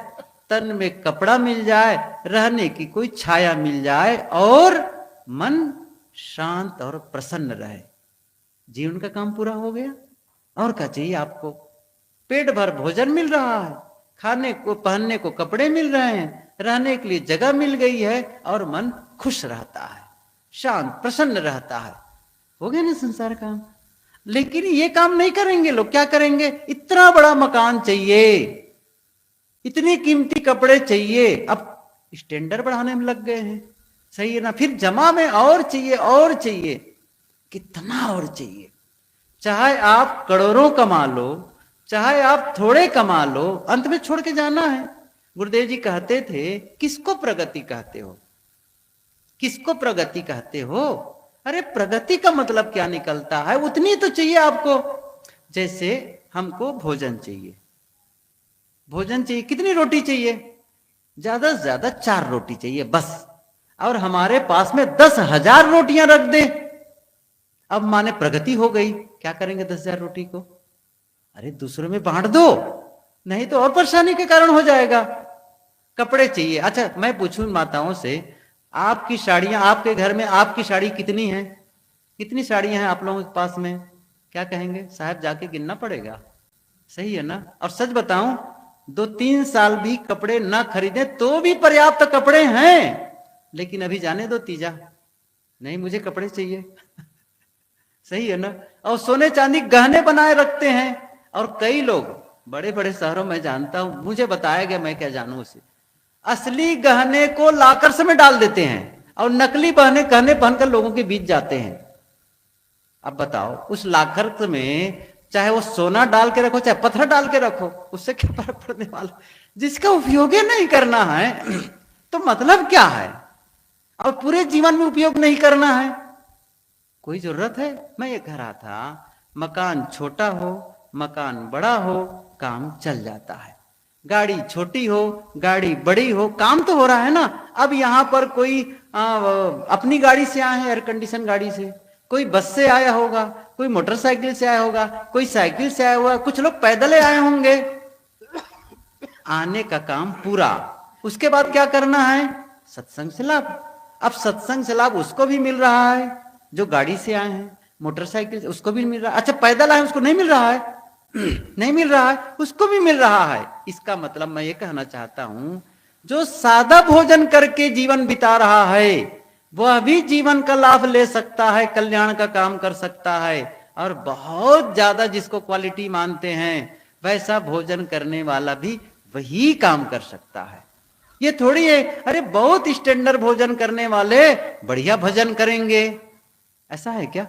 तन में कपड़ा मिल जाए, रहने की कोई छाया मिल जाए, और मन शांत और प्रसन्न रहे, जीवन का काम पूरा हो गया। और क्या चाहिए आपको? पेट भर भोजन मिल रहा है, खाने को पहनने को कपड़े मिल रहे हैं, रहने के लिए जगह मिल गई है, और मन खुश रहता है, शांत प्रसन्न रहता है, हो गया ना संसार काम। लेकिन ये काम नहीं करेंगे लोग। क्या करेंगे? इतना बड़ा मकान चाहिए, इतनी कीमती कपड़े चाहिए, अब स्टैंडर्ड बढ़ाने में लग गए हैं, सही है ना। फिर जमा में और चाहिए और चाहिए, कितना और चाहिए। चाहे आप करोड़ों कमा लो, चाहे आप थोड़े कमा लो, अंत में छोड़ के जाना है। गुरुदेव जी कहते थे, किसको प्रगति कहते हो? किसको प्रगति कहते हो? अरे प्रगति का मतलब क्या निकलता है? उतनी तो चाहिए आपको। जैसे हमको भोजन चाहिए, भोजन चाहिए, कितनी रोटी चाहिए? ज्यादा से ज्यादा 4 रोटी चाहिए बस। और हमारे पास में 10,000 रोटियां रख दे, अब माने प्रगति हो गई। क्या करेंगे 10,000 रोटी को? अरे दूसरों में बांट दो, नहीं तो और परेशानी के कारण हो जाएगा। कपड़े चाहिए, अच्छा मैं पूछूं माताओं से, आपकी साड़ियां, आपके घर में आपकी साड़ी कितनी है? कितनी साड़ियां हैं आप लोगों के पास में? क्या कहेंगे? साहब जाके गिनना पड़ेगा, सही है ना। और सच बताऊं, 2-3 साल भी कपड़े ना खरीदे तो भी पर्याप्त कपड़े हैं। लेकिन अभी जाने दो तीजा, नहीं मुझे कपड़े चाहिए सही है ना। और सोने चांदी गहने बनाए रखते हैं। और कई लोग बड़े बड़े शहरों में जानता हूं, मुझे बताया गया, मैं क्या जानूं उसे, असली गहने को लाकर्स में डाल देते हैं और नकली गहने पहनकर लोगों के बीच जाते हैं। अब बताओ, उस लाकर्स में चाहे वो सोना डाल के रखो चाहे पत्थर डाल के रखो, उससे क्या फर्क पड़ने वाला? जिसका उपयोग ही नहीं करना है तो मतलब क्या है? और पूरे जीवन में उपयोग नहीं करना है, कोई जरूरत है? मैं ये कह रहा था, मकान छोटा हो मकान बड़ा हो, काम चल जाता है। गाड़ी छोटी हो गाड़ी बड़ी हो, काम तो हो रहा है ना। अब यहां पर कोई अपनी गाड़ी से आए हैं, एयर कंडीशन गाड़ी से, कोई बस से आया होगा, कोई मोटरसाइकिल से आया होगा, कोई साइकिल से आया होगा, कुछ लोग पैदल आए होंगे। आने का काम पूरा। उसके बाद क्या करना है? सत्संग से लाभ। अब सत्संग से लाभ उसको भी मिल रहा है जो गाड़ी से आए हैं, मोटरसाइकिल उसको भी मिल रहा है, अच्छा पैदल आए उसको नहीं मिल रहा है, नहीं मिल रहा है, उसको भी मिल रहा है। इसका मतलब मैं ये कहना चाहता हूं, जो सादा भोजन करके जीवन बिता रहा है वह भी जीवन का लाभ ले सकता है, कल्याण का काम कर सकता है। और बहुत ज्यादा जिसको क्वालिटी मानते हैं वैसा भोजन करने वाला भी वही काम कर सकता है। ये थोड़ी है अरे बहुत स्टैंडर्ड भोजन करने वाले बढ़िया भजन करेंगे, ऐसा है क्या?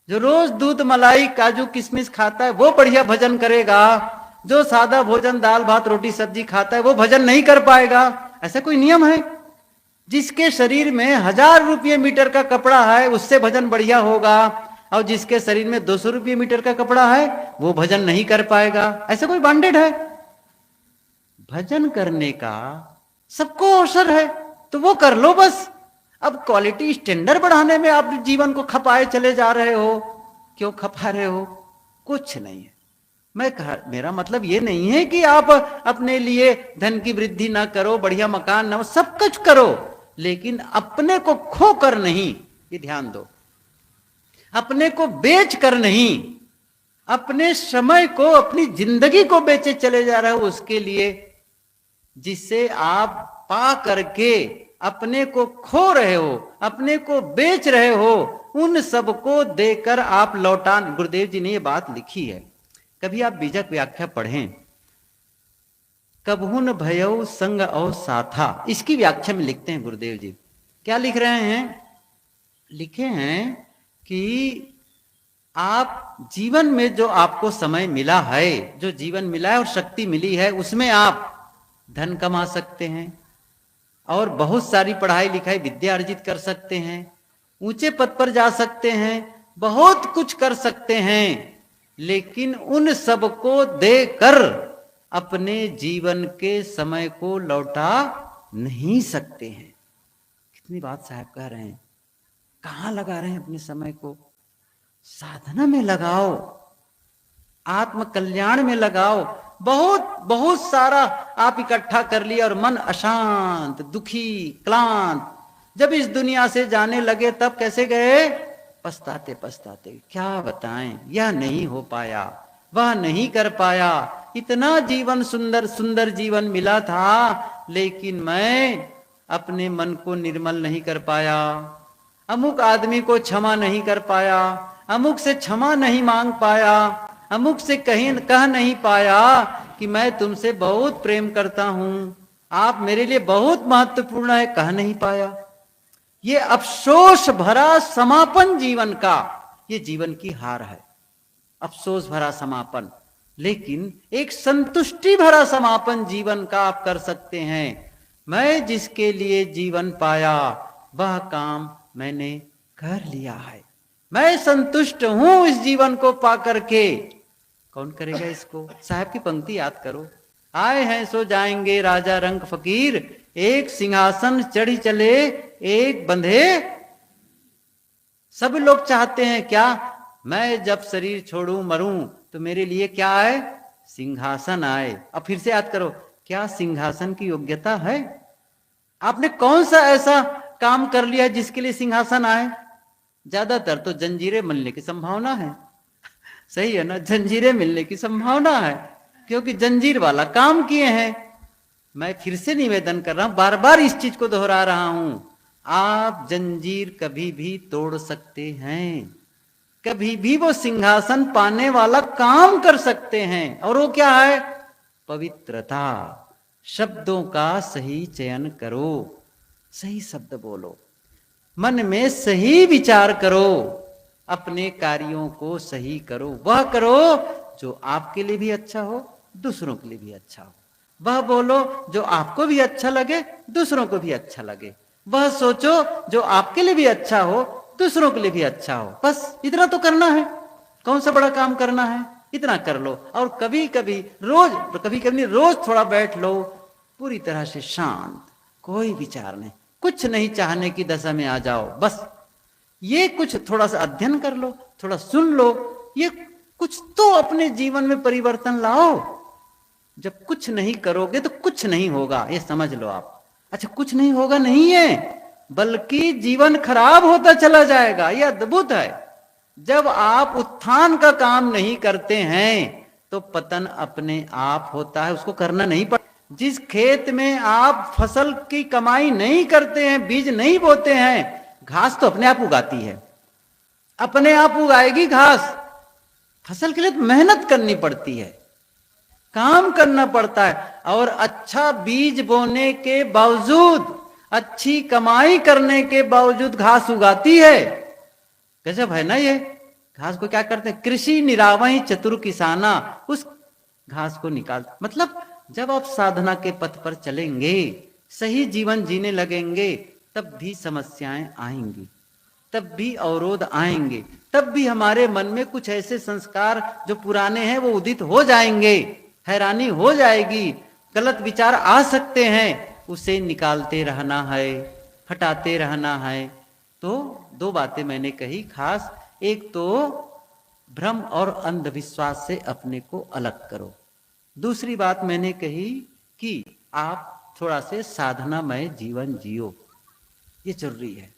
जो रोज दूध मलाई काजू किशमिश खाता है वो बढ़िया भजन करेगा, जो सादा भोजन दाल भात रोटी सब्जी खाता है वो भजन नहीं कर पाएगा, ऐसा कोई नियम है? जिसके शरीर में 1000 रुपये मीटर का कपड़ा है उससे भजन बढ़िया होगा, और जिसके शरीर में 200 रुपये मीटर का कपड़ा है वो भजन नहीं कर पाएगा, ऐसा कोई बांडेड है? भजन करने का सबको अवसर है तो वो कर लो बस। अब क्वालिटी स्टैंडर्ड बढ़ाने में आप जीवन को खपाए चले जा रहे हो, क्यों खपा रहे हो? कुछ नहीं है। मेरा मतलब ये नहीं है कि आप अपने लिए धन की वृद्धि ना करो, बढ़िया मकान ना, सब कुछ करो, लेकिन अपने को खो कर नहीं, ये ध्यान दो, अपने को बेच कर नहीं, अपने समय को अपनी जिंदगी को बेचे चले जा रहे हो उसके लिए, जिससे आप पा करके अपने को खो रहे हो, अपने को बेच रहे हो, उन सबको देकर आप लौटान। गुरुदेव जी ने ये बात लिखी है, कभी आप बीजक व्याख्या पढ़ें, कबहुन भयउ संग और साथा, इसकी व्याख्या में लिखते हैं गुरुदेव जी, क्या लिख रहे हैं? लिखे हैं कि आप जीवन में जो आपको समय मिला है, जो जीवन मिला है और शक्ति मिली है, उसमें आप धन कमा सकते हैं और बहुत सारी पढ़ाई लिखाई विद्या अर्जित कर सकते हैं, ऊंचे पद पर जा सकते हैं, बहुत कुछ कर सकते हैं, लेकिन उन सबको देकर अपने जीवन के समय को लौटा नहीं सकते हैं। कितनी बात साहब कह रहे हैं, कहां लगा रहे हैं अपने समय को? साधना में लगाओ, आत्म कल्याण में लगाओ। बहुत बहुत सारा आप इकट्ठा कर लिया और मन अशांत, दुखी, क्लांत, जब इस दुनिया से जाने लगे तब कैसे गए? पछताते पछताते। क्या बताएं, यह नहीं हो पाया, वह नहीं कर पाया, इतना जीवन सुंदर सुंदर जीवन मिला था, लेकिन मैं अपने मन को निर्मल नहीं कर पाया, अमुक आदमी को क्षमा नहीं कर पाया, अमुक से क्षमा नहीं मांग पाया, अमुक से कह नहीं पाया कि मैं तुमसे बहुत प्रेम करता हूं, आप मेरे लिए बहुत महत्वपूर्ण है, कह नहीं पाया। ये अफसोस भरा समापन जीवन का, ये जीवन की हार है, अफसोस भरा समापन। लेकिन एक संतुष्टि भरा समापन जीवन का आप कर सकते हैं। मैं जिसके लिए जीवन पाया वह काम मैंने कर लिया है, मैं संतुष्ट हूं इस जीवन को पा करके। कौन करेगा इसको? साहब की पंक्ति याद करो, आए हैं सो जाएंगे राजा रंग फकीर, एक सिंहासन चढ़ी चले एक बंधे। सब लोग चाहते हैं क्या? मैं जब शरीर छोड़ूं मरूं तो मेरे लिए क्या आए? सिंहासन आए। अब फिर से याद करो, क्या सिंहासन की योग्यता है? आपने कौन सा ऐसा काम कर लिया जिसके लिए सिंहासन आए? ज्यादातर तो जंजीरें मिलने की संभावना है, सही है ना? जंजीरें मिलने की संभावना है, क्योंकि जंजीर वाला काम किए हैं। मैं फिर से निवेदन कर रहा हूं, बार बार इस चीज को दोहरा रहा हूं, आप जंजीर कभी भी तोड़ सकते हैं, कभी भी वो सिंहासन पाने वाला काम कर सकते हैं। और वो क्या है? पवित्रता। शब्दों का सही चयन करो, सही शब्द बोलो, मन में सही विचार करो, अपने कार्यों को सही करो, वह करो जो आपके लिए भी अच्छा हो, दूसरों के लिए भी अच्छा हो, वह बोलो जो आपको भी अच्छा लगे, दूसरों को भी अच्छा लगे, वह सोचो जो आपके लिए भी अच्छा हो, दूसरों के लिए भी अच्छा हो। बस इतना तो करना है, कौन सा बड़ा काम करना है, इतना कर लो। और कभी कभी रोज थोड़ा बैठ लो, पूरी तरह से शांत, कोई विचार नहीं, कुछ नहीं चाहने की दशा में आ जाओ। बस ये कुछ थोड़ा सा अध्ययन कर लो, थोड़ा सुन लो, ये कुछ तो अपने जीवन में परिवर्तन लाओ। जब कुछ नहीं करोगे तो कुछ नहीं होगा, ये समझ लो आप। अच्छा, कुछ नहीं होगा नहीं है, बल्कि जीवन खराब होता चला जाएगा, ये अद्भुत है। जब आप उत्थान का काम नहीं करते हैं तो पतन अपने आप होता है, उसको करना नहीं पड़ता। जिस खेत में आप फसल की कमाई नहीं करते हैं, बीज नहीं बोते हैं, घास तो अपने आप उगाती है, अपने आप उगाएगी घास। फसल के लिए तो मेहनत करनी पड़ती है, काम करना पड़ता है, और अच्छा बीज बोने के बावजूद, अच्छी कमाई करने के बावजूद घास उगाती है। गजब है ना ये। घास को क्या करते हैं? कृषि निरावहि चतुर किसाना, उस घास को निकाल, मतलब जब आप साधना के पथ पर चलेंगे, सही जीवन जीने लगेंगे, तब भी समस्याएं आएंगी, तब भी अवरोध आएंगे, तब भी हमारे मन में कुछ ऐसे संस्कार जो पुराने हैं वो उदित हो जाएंगे, हैरानी हो जाएगी, गलत विचार आ सकते हैं, उसे निकालते रहना है, हटाते रहना है। तो दो बातें मैंने कही खास, एक तो भ्रम और अंधविश्वास से अपने को अलग करो। दूसरी बात मैंने कही कि आप थोड़ा से साधनामय जीवन जियो, ये जरूरी है।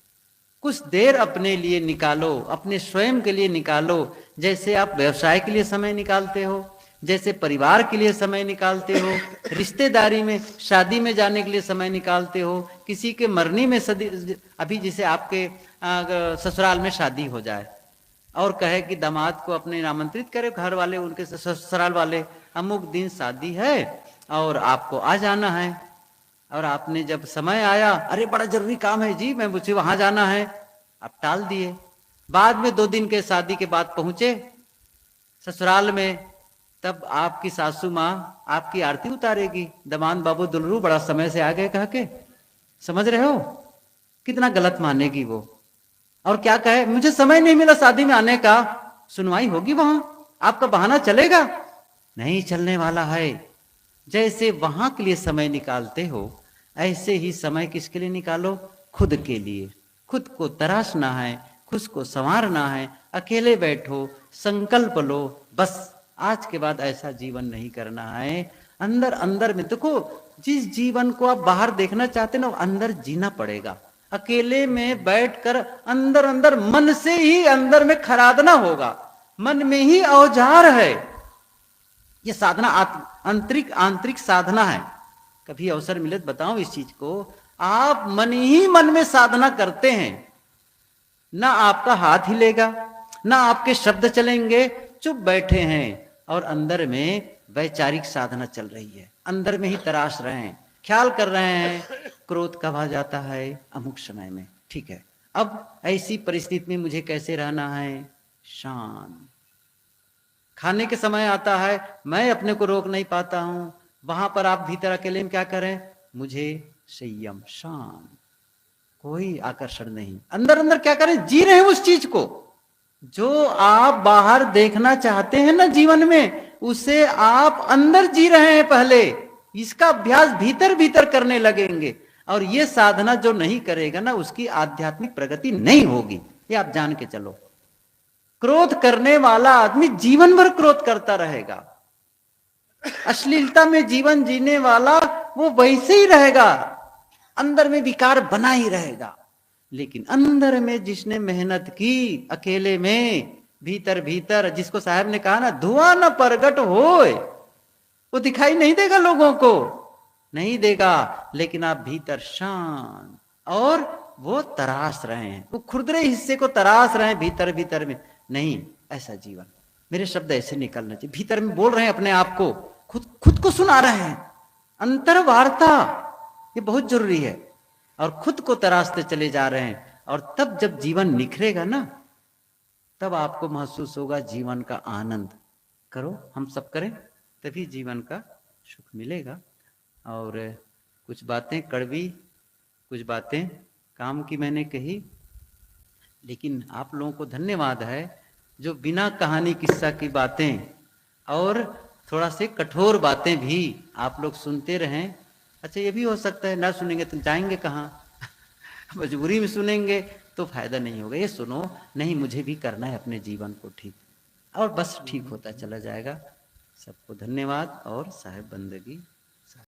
कुछ देर अपने लिए निकालो, अपने स्वयं के लिए निकालो, जैसे आप व्यवसाय के लिए समय निकालते हो, जैसे परिवार के लिए समय निकालते हो, रिश्तेदारी में, शादी में जाने के लिए समय निकालते हो, किसी के मरने में अभी जैसे आपके ससुराल में शादी हो जाए और कहे कि दामाद को अपने आमंत्रित करे घर वाले, उनके ससुराल वाले, अमुक दिन शादी है और आपको आ जाना है, और आपने जब समय आया, अरे बड़ा जरूरी काम है जी, मैं मुझे वहां जाना है, आप टाल दिए। बाद में 2 दिन के शादी के बाद पहुंचे ससुराल में, तब आपकी सासू माँ आपकी आरती उतारेगी, दमाद बाबू दुलरू बड़ा समय से आ गए कह के। समझ रहे हो कितना गलत मानेगी वो, और क्या कहे, मुझे समय नहीं मिला शादी में आने का। सुनवाई होगी वहां, आपका बहाना चलेगा? नहीं चलने वाला है। जैसे वहां के लिए समय निकालते हो, ऐसे ही समय किसके लिए निकालो? खुद के लिए। खुद को तराशना है, खुद को संवारना है। अकेले बैठो, संकल्प लो, बस आज के बाद ऐसा जीवन नहीं करना है। अंदर अंदर में देखो, जिस जीवन को आप बाहर देखना चाहते ना, अंदर जीना पड़ेगा। अकेले में बैठकर अंदर अंदर मन से ही अंदर में खरादना होगा, मन में ही औजार है। ये साधना आंतरिक साधना है। कभी अवसर मिले तो बताओ इस चीज को। आप मन ही मन में साधना करते हैं, ना आपका हाथ हिलेगा, ना आपके शब्द चलेंगे, चुप बैठे हैं और अंदर में वैचारिक साधना चल रही है। अंदर में ही तराश रहे हैं, ख्याल कर रहे हैं, क्रोध कब आ जाता है? अमुक समय में। ठीक है, अब ऐसी परिस्थिति में मुझे कैसे रहना है? शांत। खाने के समय आता है, मैं अपने को रोक नहीं पाता हूं, वहां पर आप भीतर अकेले में क्या करें? मुझे संयम, शांत, कोई आकर्षण नहीं। अंदर अंदर क्या करें? जी रहे हैं उस चीज को जो आप बाहर देखना चाहते हैं ना जीवन में, उसे आप अंदर जी रहे हैं पहले। इसका अभ्यास भीतर भीतर करने लगेंगे, और ये साधना जो नहीं करेगा ना, उसकी आध्यात्मिक प्रगति नहीं होगी, ये आप जान के चलो। क्रोध करने वाला आदमी जीवन भर क्रोध करता रहेगा। अश्लीलता में जीवन जीने वाला वो वैसे ही रहेगा, अंदर में विकार बना ही रहेगा। लेकिन अंदर में जिसने मेहनत की, अकेले में भीतर भीतर, जिसको साहब ने कहा ना, धुआं न प्रगट होए, वो दिखाई नहीं देगा लोगों को, नहीं देगा, लेकिन आप भीतर शांत, और वो तराश रहे हैं, वो खुरदरे हिस्से को तराश रहे हैं भीतर भीतर में। नहीं, ऐसा जीवन, मेरे शब्द ऐसे निकलना चाहिए। भीतर में बोल रहे हैं अपने आप को, खुद को सुना रहे हैं। अंतर वार्ता ये बहुत जरूरी है, और खुद को तराशते चले जा रहे हैं। और तब जब जीवन निखरेगा ना, तब आपको महसूस होगा जीवन का आनंद। करो, हम सब करें, तभी जीवन का सुख मिलेगा। और कुछ बातें कड़वी, कुछ बातें काम की मैंने कही, लेकिन आप लोगों को धन्यवाद है जो बिना कहानी किस्सा की बातें और थोड़ा से कठोर बातें भी आप लोग सुनते रहें। अच्छा, ये भी हो सकता है ना सुनेंगे तो जाएंगे कहाँ मजबूरी में सुनेंगे तो फायदा नहीं होगा। ये सुनो, नहीं मुझे भी करना है अपने जीवन को ठीक, और बस ठीक होता चला जाएगा। सबको धन्यवाद और साहेब बंदगी।